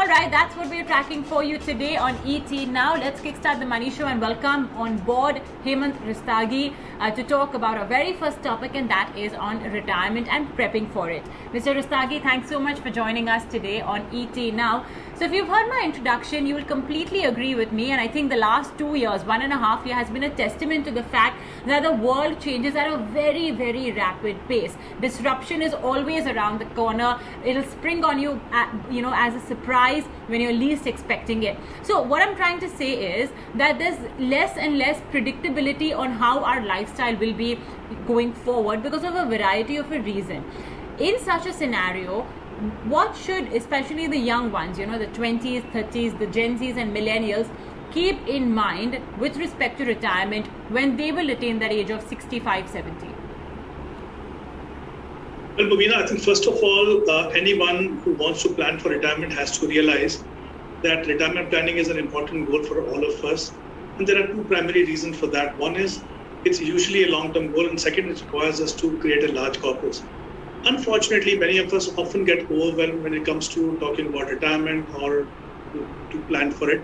All right, that's what we're tracking for you today on ET Now. Let's kickstart the Money Show and welcome on board Hemant Rustagi to talk about our very first topic, and that is on retirement and prepping for it. Mr. Rustagi, thanks so much for joining us today on ET Now. So if you've heard my introduction, you will completely agree with me, and I think the last 2 years, 1.5 years, has been a testament to the fact that the world changes at a very, very rapid pace. Disruption is always around the corner. It'll spring on you, as a surprise when you're least expecting it. So what I'm trying to say is that there's less and less predictability on how our lifestyle will be going forward because of a variety of a reason. In such a scenario, what should especially the young ones, the 20s, 30s, the Gen Zs and millennials keep in mind with respect to retirement when they will attain that age of 65, 70? Well, Bhavina, I think first of all, anyone who wants to plan for retirement has to realize that retirement planning is an important goal for all of us. And there are two primary reasons for that. One is it's usually a long-term goal, and second, it requires us to create a large corpus. Unfortunately, many of us often get overwhelmed when it comes to talking about retirement or to plan for it.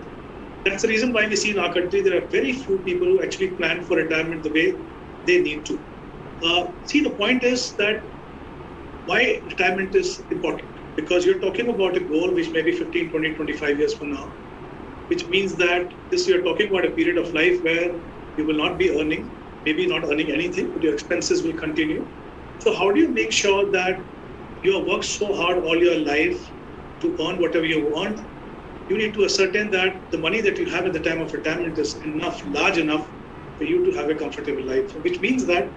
That's the reason why we see in our country there are very few people who actually plan for retirement the way they need to. The point is that why retirement is important, because you're talking about a goal which may be 15, 20, 25 years from now, which means that you're talking about a period of life where you will not be earning, maybe not earning anything, but your expenses will continue. So how do you make sure that you have worked so hard all your life to earn whatever you want? You need to ascertain that the money that you have at the time of retirement is large enough for you to have a comfortable life, which means that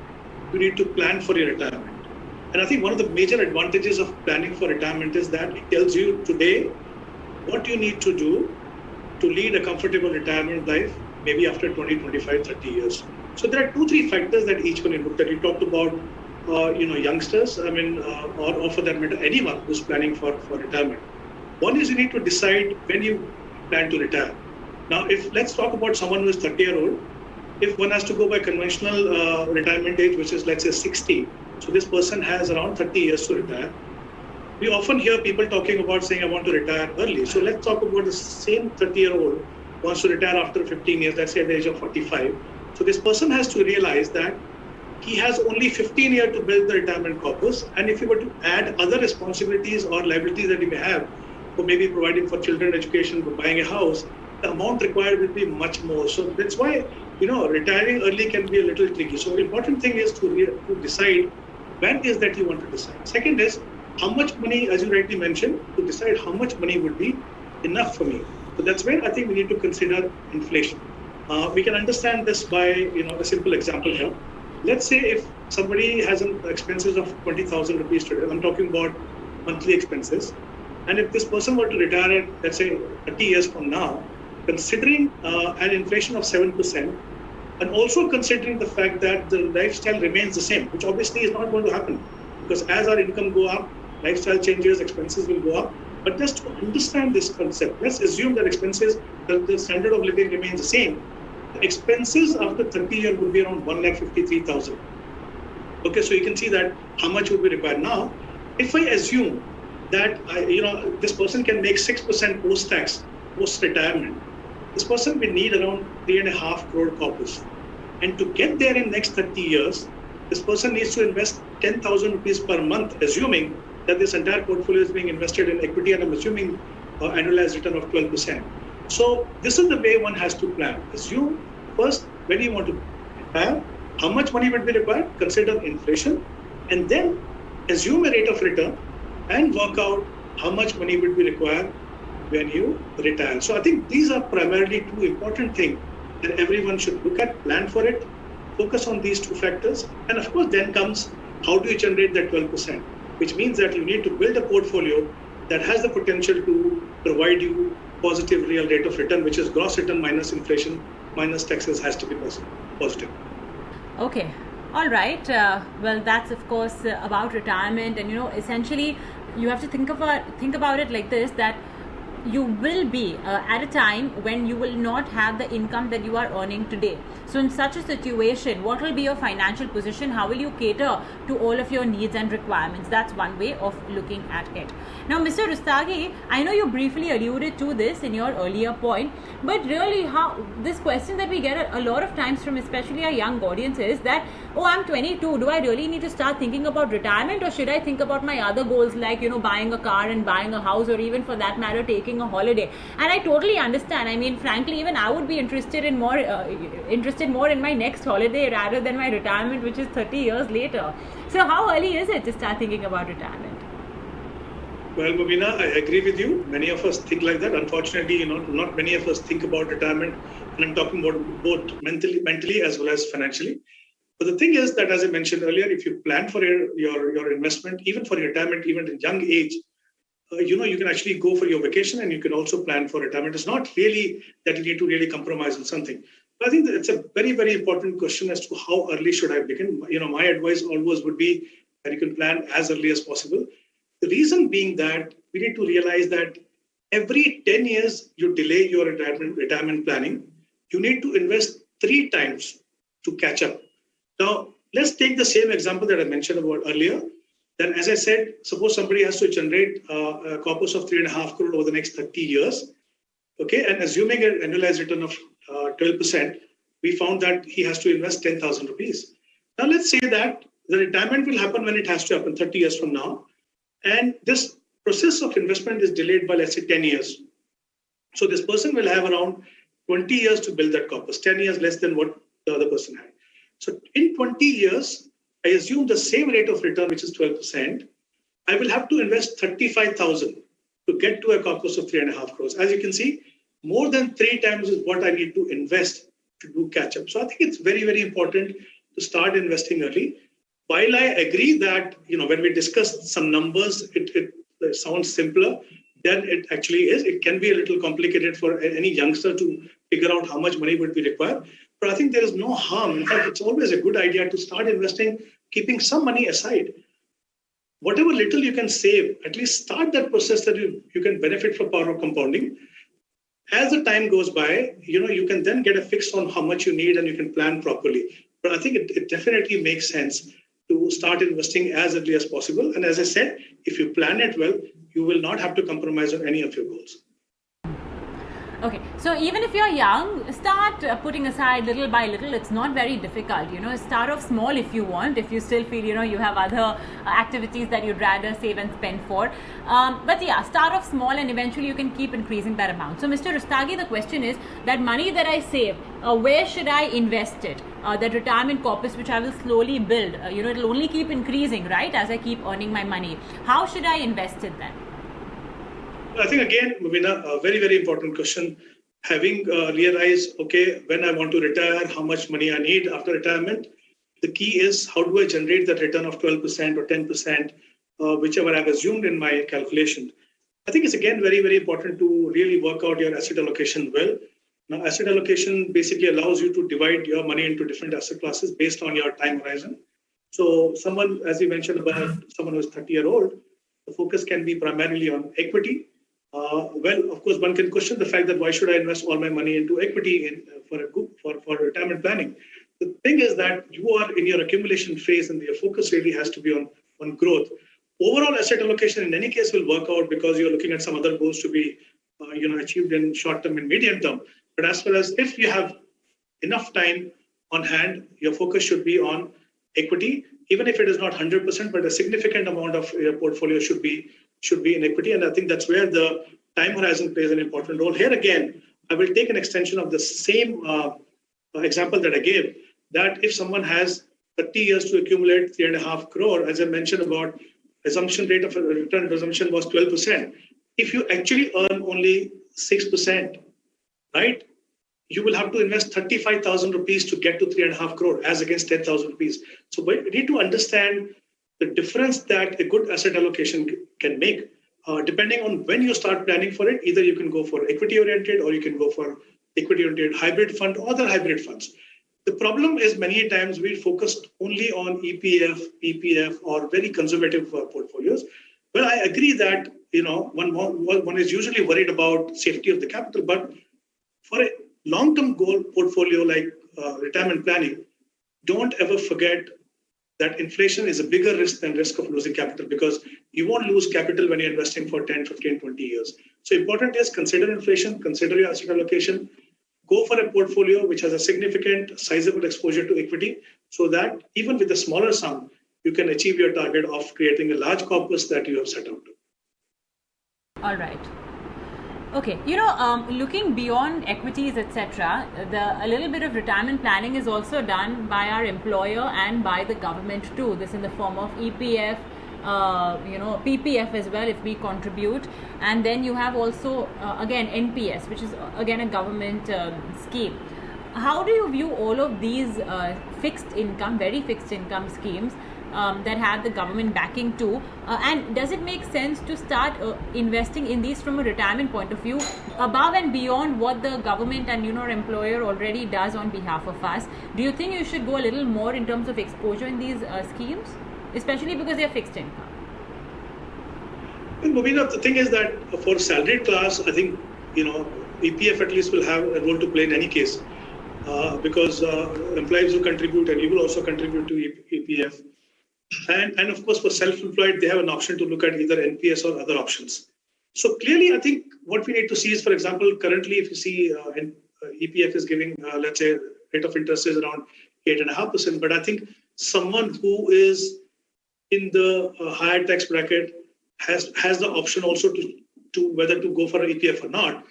you need to plan for your retirement. And I think one of the major advantages of planning for retirement is that it tells you today what you need to do to lead a comfortable retirement life, maybe after 20, 25, 30 years. So there are 2-3 factors that each one look at. You talked about youngsters, or for that matter, anyone who's planning for retirement. One is you need to decide when you plan to retire. Now, let's talk about someone who is 30-year-old. If one has to go by conventional retirement age, which is, let's say, 60, so this person has around 30 years to retire. We often hear people talking about saying, I want to retire early. So let's talk about the same 30-year-old wants to retire after 15 years, let's say at the age of 45. So this person has to realize that he has only 15 years to build the retirement corpus. And if you were to add other responsibilities or liabilities that he may have, for maybe providing for children education, for buying a house, the amount required will be much more. So that's why, retiring early can be a little tricky. So the important thing is to decide when is that you want to decide. Second is how much money, as you rightly mentioned, to decide how much money would be enough for me. So that's where I think we need to consider inflation. We can understand this by a simple example here. Let's say if somebody has expenses of 20,000 rupees today, I'm talking about monthly expenses, and if this person were to retire at, let's say, 30 years from now, considering an inflation of 7%, and also considering the fact that the lifestyle remains the same, which obviously is not going to happen, because as our income go up, lifestyle changes, expenses will go up. But just to understand this concept, let's assume that the standard of living remains the same. The expenses after 30 years would be around 1,53,000. Okay, so you can see that how much would be required. Now, if I assume that this person can make 6% post-tax, post-retirement, this person will need around 3.5 crore corpus. And to get there in next 30 years, this person needs to invest 10,000 rupees per month, assuming that this entire portfolio is being invested in equity, and I'm assuming annualized return of 12%. So this is the way one has to plan. Assume first when you want to retire, how much money would be required, consider inflation, and then assume a rate of return and work out how much money would be required when you retire. So I think these are primarily two important things that everyone should look at, plan for it, focus on these two factors. And of course, then comes how do you generate that 12%, which means that you need to build a portfolio that has the potential to provide you positive real rate of return, which is gross return minus inflation minus taxes has to be positive. Okay. All right. Well, that's of course about retirement, and essentially you have to think about it like this, that you will be at a time when you will not have the income that you are earning today. So in such a situation, what will be your financial position? How will you cater to all of your needs and requirements? That's one way of looking at it. Now, Mr. Rustagi, I know you briefly alluded to this in your earlier point, but really how this question that we get a lot of times from especially our young audience is that, oh, I'm 22, do I really need to start thinking about retirement, or should I think about my other goals like, buying a car and buying a house, or even for that matter taking a holiday? And I totally understand. I mean, frankly, even I would be interested more in my next holiday rather than my retirement, which is 30 years later. So how early is it to start thinking about retirement? Well, Mubina, I agree with you. Many of us think like that. Unfortunately, not many of us think about retirement, and I'm talking about both mentally as well as financially. But the thing is that, as I mentioned earlier, if you plan for your investment, even for retirement, even at a young age, you can actually go for your vacation, and you can also plan for retirement. It's not really that you need to really compromise on something. But I think that it's a very, very important question as to how early should I begin. My advice always would be that you can plan as early as possible. The reason being that we need to realize that every 10 years you delay your retirement planning, you need to invest 3 times to catch up. Now, let's take the same example that I mentioned about earlier. Then, as I said, suppose somebody has to generate a corpus of 3.5 crore over the next 30 years. Okay, and assuming an annualized return of 12%, we found that he has to invest 10,000 rupees. Now, let's say that the retirement will happen when it has to happen 30 years from now. And this process of investment is delayed by, let's say, 10 years. So this person will have around 20 years to build that corpus, 10 years less than what the other person had. So in 20 years, I assume the same rate of return, which is 12%, I will have to invest 35,000 to get to a corpus of 3.5 crores. As you can see, more than 3 times is what I need to invest to do catch up. So I think it's very, very important to start investing early. While I agree that, when we discuss some numbers, it sounds simpler than it actually is. It can be a little complicated for any youngster to figure out how much money would be required. But I think there is no harm. In fact, it's always a good idea to start investing, keeping some money aside. Whatever little you can save, at least start that process that you can benefit from power of compounding. As the time goes by, you can then get a fix on how much you need and you can plan properly. But I think it definitely makes sense to start investing as early as possible. And as I said, if you plan it well, you will not have to compromise on any of your goals. Okay, so even if you're young, start putting aside little by little. It's not very difficult, start off small if you want, if you still feel, you have other activities that you'd rather save and spend for. But yeah, start off small and eventually you can keep increasing that amount. So Mr. Rustagi, the question is that money that I save, where should I invest it? That retirement corpus, which I will slowly build, it'll only keep increasing, right, as I keep earning my money. How should I invest it then? I think, again, Mubina, a very, very important question. Having realized, okay, when I want to retire, how much money I need after retirement, the key is how do I generate that return of 12% or 10%, whichever I've assumed in my calculation. I think it's, again, very, very important to really work out your asset allocation well. Now, asset allocation basically allows you to divide your money into different asset classes based on your time horizon. So someone, as you mentioned about someone who's 30-year-old, the focus can be primarily on equity. Well, of course, one can question the fact that why should I invest all my money into equity for retirement planning? The thing is that you are in your accumulation phase and your focus really has to be on growth. Overall asset allocation in any case will work out because you're looking at some other goals to be achieved in short term and medium term. But as far as if you have enough time on hand, your focus should be on equity, even if it is not 100%, but a significant amount of your portfolio should be in equity. And I think that's where the time horizon plays an important role. Here again, I will take an extension of the same example that I gave, that if someone has 30 years to accumulate 3.5 crore, as I mentioned about assumption rate of return assumption was 12%. If you actually earn only 6%, right, you will have to invest 35,000 rupees to get to 3.5 crore as against 10,000 rupees. So we need to understand the difference that a good asset allocation can make. Depending on when you start planning for it, either you can go for equity oriented or you can go for equity oriented hybrid fund or other hybrid funds. The problem is many times we focused only on EPF or very conservative portfolios. Well, I agree that one is usually worried about safety of the capital, but for a long-term goal portfolio like retirement planning, don't ever forget that inflation is a bigger risk than risk of losing capital, because you won't lose capital when you're investing for 10, 15, 20 years. So important is consider inflation, consider your asset allocation, go for a portfolio which has a significant, sizable exposure to equity, so that even with a smaller sum, you can achieve your target of creating a large corpus that you have set out to. All right. Okay, looking beyond equities, etc., a little bit of retirement planning is also done by our employer and by the government too. This in the form of EPF, PPF as well if we contribute, and then you have also again NPS, which is again a government scheme. How do you view all of these very fixed income schemes that have the government backing too, and does it make sense to start investing in these from a retirement point of view, above and beyond what the government and our employer already does on behalf of us? Do you think you should go a little more in terms of exposure in these schemes, especially because they are fixed income? Well, Mubina, the thing is that for salaried class, I think EPF at least will have a role to play in any case, because employees will contribute and you will also contribute to EPF. And of course, for self-employed, they have an option to look at either NPS or other options. So clearly, I think what we need to see is, for example, currently, if you see EPF is giving, let's say, rate of interest is around 8.5%. But I think someone who is in the higher tax bracket has the option also to whether to go for an EPF or not.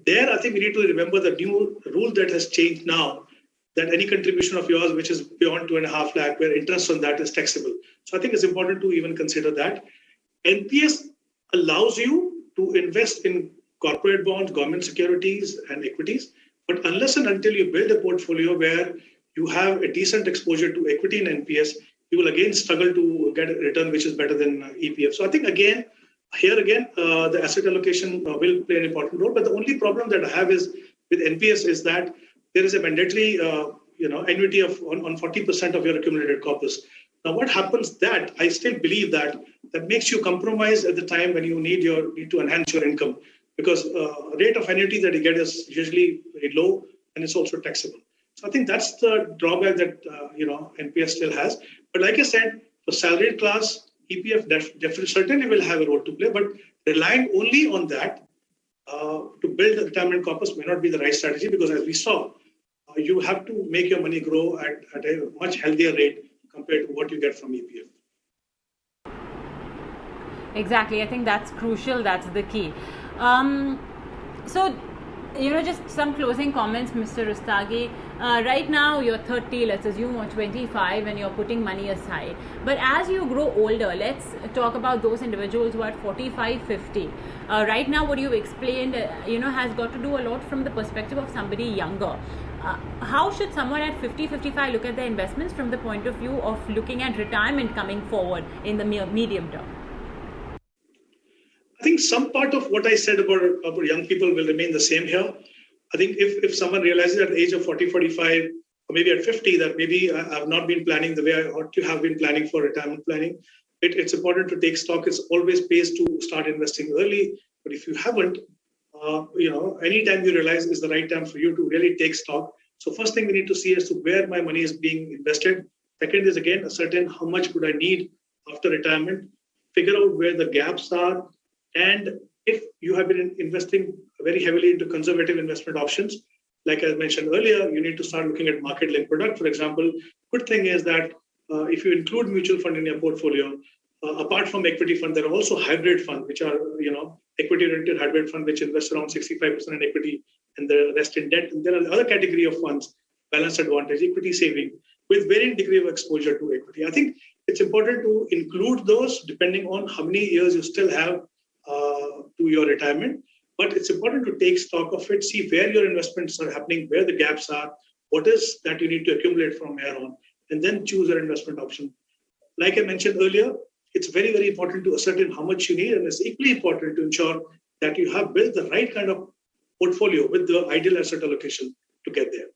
There, I think we need to remember the new rule that has changed now, that any contribution of yours which is beyond 2.5 lakh, where interest on that is taxable. So I think it's important to even consider that. NPS allows you to invest in corporate bonds, government securities, and equities. But unless and until you build a portfolio where you have a decent exposure to equity in NPS, you will again struggle to get a return which is better than EPF. So I think here again, the asset allocation will play an important role. But the only problem that I have is with NPS is that there is a mandatory annuity on 40% of your accumulated corpus. Now, what happens that I still believe that makes you compromise at the time when you need to enhance your income, because rate of annuity that you get is usually very low and it's also taxable. So I think that's the drawback that NPS still has. But like I said, for salaried class, EPF definitely certainly will have a role to play, but relying only on that to build a retirement corpus may not be the right strategy, because as we saw, you have to make your money grow at a much healthier rate compared to what you get from EPF. Exactly. I think that's crucial. That's the key. So, just some closing comments, Mr. Rustagi. Right now, you're 30, let's assume, or 25, and you're putting money aside. But as you grow older, let's talk about those individuals who are 45, 50. Right now, what you've explained, has got to do a lot from the perspective of somebody younger. How should someone at 50, 55 look at their investments from the point of view of looking at retirement coming forward in the medium term? I think some part of what I said about young people will remain the same here. I think if someone realizes at the age of 40, 45, or maybe at 50, that maybe I have not been planning the way I ought to have been planning for retirement planning, it's important to take stock. It's always pays to start investing early. But if you haven't, anytime you realize is the right time for you to really take stock. So first thing we need to see is to where my money is being invested. Second is, again, ascertain how much would I need after retirement, figure out where the gaps are. And if you have been investing very heavily into conservative investment options, like I mentioned earlier, you need to start looking at market-linked product. For example, good thing is that if you include mutual fund in your portfolio, apart from equity fund, there are also hybrid funds, which are, equity-oriented hybrid fund, which invest around 65% in equity and the rest in debt. And there are another category of funds, balanced advantage, equity saving, with varying degree of exposure to equity. I think it's important to include those depending on how many years you still have to your retirement. But it's important to take stock of it, see where your investments are happening, where the gaps are, what is that you need to accumulate from here on, and then choose your investment option. Like I mentioned earlier, it's very, very important to ascertain how much you need, and it's equally important to ensure that you have built the right kind of portfolio with the ideal asset allocation to get there.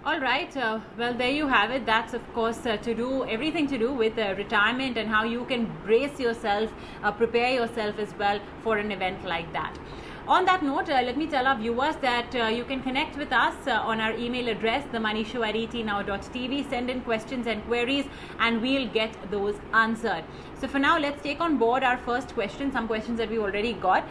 All right. Well, there you have it. That's, of course, everything to do with retirement and how you can brace yourself, prepare yourself as well for an event like that. On that note, let me tell our viewers that you can connect with us on our email address, themoneyshow@etnow.tv. Send in questions and queries and we'll get those answered. So for now, let's take on board our first question, some questions that we already got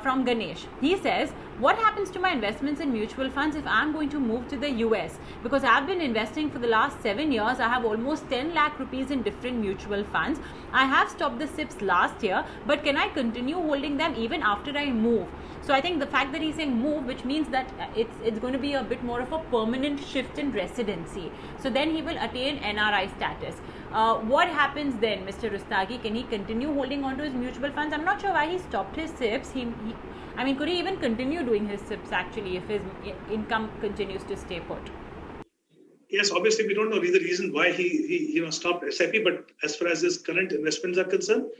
from Ganesh. He says, what happens to my investments in mutual funds if I'm going to move to the US? Because I've been investing for the last 7 years. I have almost 10 lakh rupees in different mutual funds. I have stopped the SIPs last year, but can I continue holding them even after I move? So I think the fact that he's saying move, which means that it's going to be a bit more of a permanent shift in residency. So then he will attain NRI status. What happens then, Mr. Rustagi? Can he continue holding on to his mutual funds? I'm not sure why he stopped his SIPs. Could he even continue doing his SIPs actually if his income continues to stay put? Yes, obviously we don't know the reason why he stopped SIP, but as far as his current investments are concerned,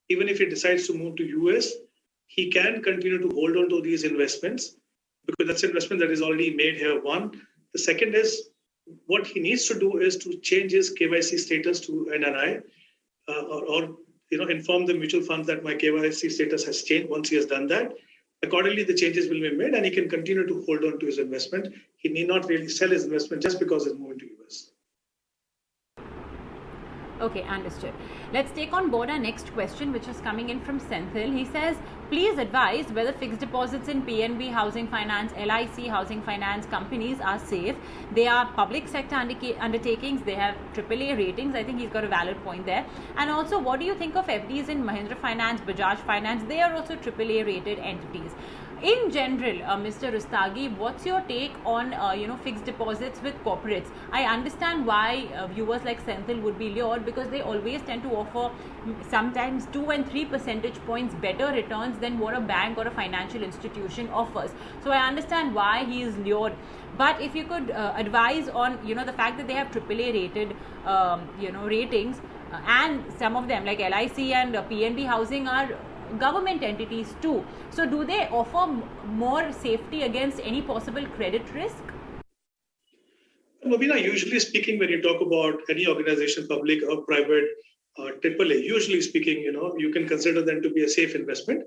even if he decides to move to US, he can continue to hold on to these investments because that's an investment that is already made here. One. The second is what he needs to do is to change his KYC status to NRI or inform the mutual funds that my KYC status has changed. Once he has done that, accordingly, the changes will be made and he can continue to hold on to his investment. He need not really sell his investment just because he's moving to US. Okay, understood. Let's take on board our next question, which is coming in from Senthil. He says, please advise whether fixed deposits in PNB Housing Finance, LIC Housing Finance companies are safe. They are public sector undertakings. They have AAA ratings. I think he's got a valid point there. And also, what do you think of FDs in Mahindra Finance, Bajaj Finance? They are also AAA rated entities. In general, Mr. Rustagi, what's your take on fixed deposits with corporates? I understand why viewers like Senthil would be lured because they always tend to offer sometimes 2 and 3 percentage points better returns than what a bank or a financial institution offers. So I understand why he is lured. But if you could advise on the fact that they have AAA rated ratings and some of them like LIC and PNB Housing are government entities too. So do they offer more safety against any possible credit risk? Mobina, usually speaking, when you talk about any organization, public or private, AAA, usually speaking, you can consider them to be a safe investment.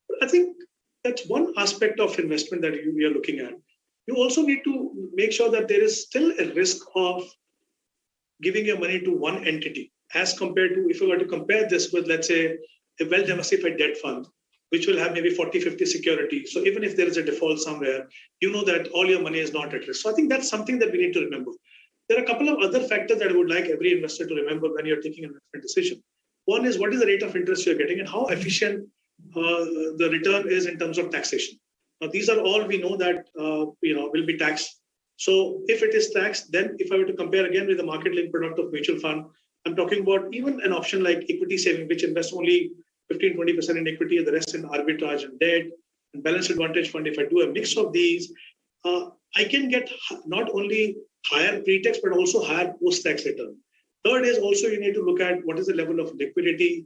But I think that's one aspect of investment that we are looking at. You also need to make sure that there is still a risk of giving your money to one entity as compared to if you were to compare this with, let's say, a well-diversified debt fund, which will have maybe 40, 50 securities. So even if there is a default somewhere, you know that all your money is not at risk. So I think that's something that we need to remember. There are a couple of other factors that I would like every investor to remember when you're taking an investment decision. One is what is the rate of interest you're getting and how efficient the return is in terms of taxation. Now, these are all we know that will be taxed. So if it is taxed, then if I were to compare again with the market-linked product of mutual fund, I'm talking about even an option like equity saving, which invests only 15-20% in equity and the rest in arbitrage and debt and balanced advantage fund. If I do a mix of these, I can get not only higher pre-tax but also higher post-tax return. Third is also you need to look at what is the level of liquidity,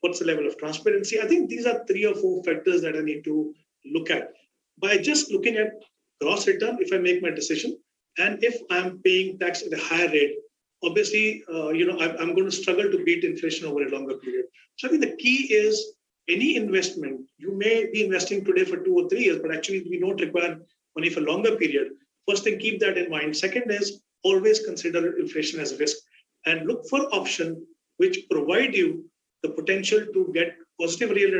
what's the level of transparency. I think these are 3 or 4 factors that I need to look at. By just looking at gross return, if I make my decision, and if I'm paying tax at a higher rate, obviously, I'm going to struggle to beat inflation over a longer period. So I think the key is any investment, you may be investing today for 2 or 3 years, but actually we don't require money for a longer period. First thing, keep that in mind. Second is always consider inflation as a risk and look for options which provide you the potential to get positive real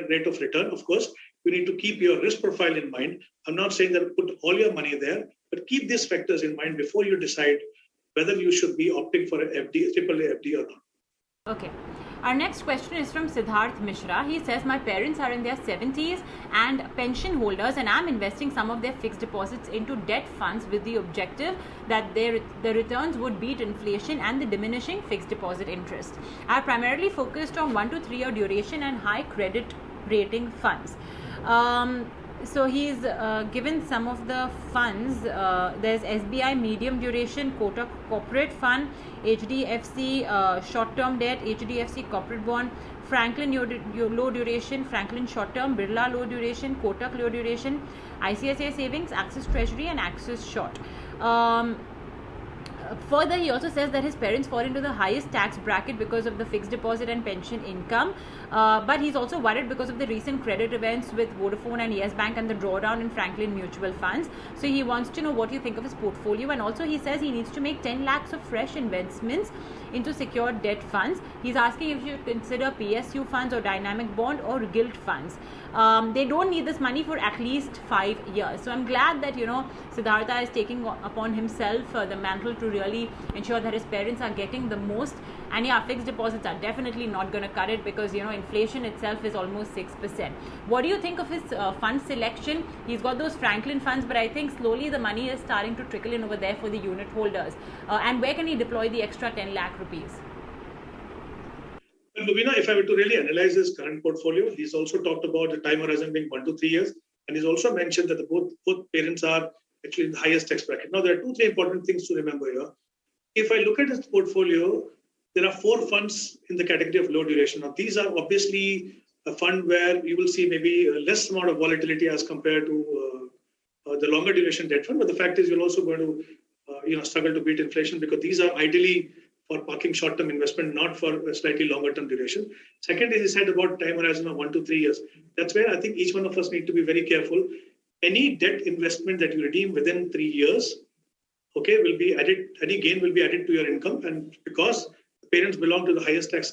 rate of return. Of course, you need to keep your risk profile in mind. I'm not saying that put all your money there, but keep these factors in mind before you decide whether you should be opting for an FD, AAA FD or not. Okay. Our next question is from Siddharth Mishra. He says, my parents are in their 70s and pension holders, and I'm investing some of their fixed deposits into debt funds with the objective that the returns would beat inflation and the diminishing fixed deposit interest. I primarily focused on 1 to 3 year duration and high credit rating funds. So he's given some of the funds. There's SBI medium duration, Kotak corporate fund, HDFC short-term debt, HDFC corporate bond, Franklin low duration, Franklin short-term, Birla low duration, Kotak low duration, ICICI savings, Axis treasury and Axis short. Further, he also says that his parents fall into the highest tax bracket because of the fixed deposit and pension income. But he's also worried because of the recent credit events with Vodafone and Yes Bank and the drawdown in Franklin Mutual Funds. So he wants to know what you think of his portfolio. And also he says he needs to make 10 lakhs of fresh investments into secured debt funds. He's asking if you should consider PSU funds or dynamic bond or gilt funds. They don't need this money for at least 5 years. So I'm glad that, Siddhartha is taking upon himself the mantle to really ensure that his parents are getting the most. And yeah, fixed deposits are definitely not going to cut it because, inflation itself is almost 6%. What do you think of his fund selection? He's got those Franklin funds, but I think slowly the money is starting to trickle in over there for the unit holders. And where can he deploy the extra 10 lakh rupees? Well, Lubina, if I were to really analyze his current portfolio, he's also talked about the time horizon being 1 to 3 years. And he's also mentioned that both parents are actually in the highest tax bracket. Now, there are 2-3 important things to remember here. If I look at his portfolio, there are 4 funds in the category of low duration. Now, these are obviously a fund where you will see maybe a less amount of volatility as compared to the longer duration debt fund. But the fact is, you're also going to struggle to beat inflation because these are ideally for parking short-term investment, not for a slightly longer-term duration. Second is he said about time horizon of 1 to 3 years. That's where I think each one of us need to be very careful. Any debt investment that you redeem within 3 years, will be added. Any gain will be added to your income, and because parents belong to the highest tax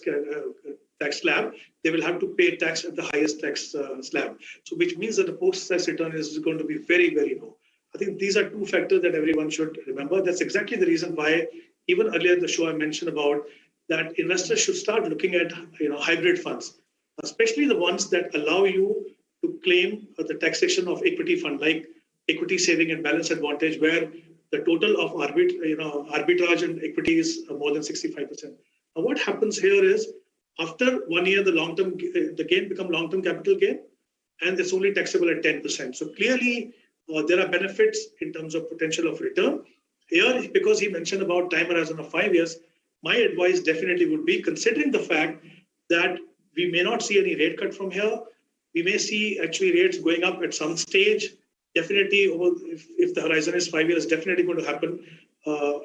slab, they will have to pay tax at the highest tax slab. So, which means that the post-tax return is going to be very, very low. I think these are 2 factors that everyone should remember. That's exactly the reason why. Even earlier in the show, I mentioned about that investors should start looking at hybrid funds, especially the ones that allow you to claim the taxation of equity fund, like equity saving and balance advantage, where the total of arbitrage and equity is more than 65%. Now, what happens here is after 1 year, the gain become long-term capital gain, and it's only taxable at 10%. So clearly, there are benefits in terms of potential of return. Here, because he mentioned about time horizon of 5 years, my advice definitely would be, considering the fact that we may not see any rate cut from here, we may see actually rates going up at some stage. Definitely, if the horizon is 5 years, definitely going to happen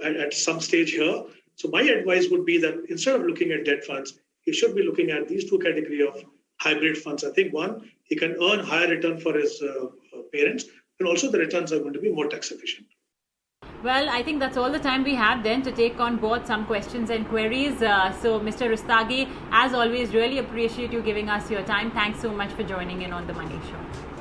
at some stage here. So my advice would be that instead of looking at debt funds, he should be looking at these 2 categories of hybrid funds. I think one, he can earn higher return for his parents, and also the returns are going to be more tax efficient. Well, I think that's all the time we have then to take on board some questions and queries. So, Mr. Rustagi, as always, really appreciate you giving us your time. Thanks so much for joining in on The Money Show.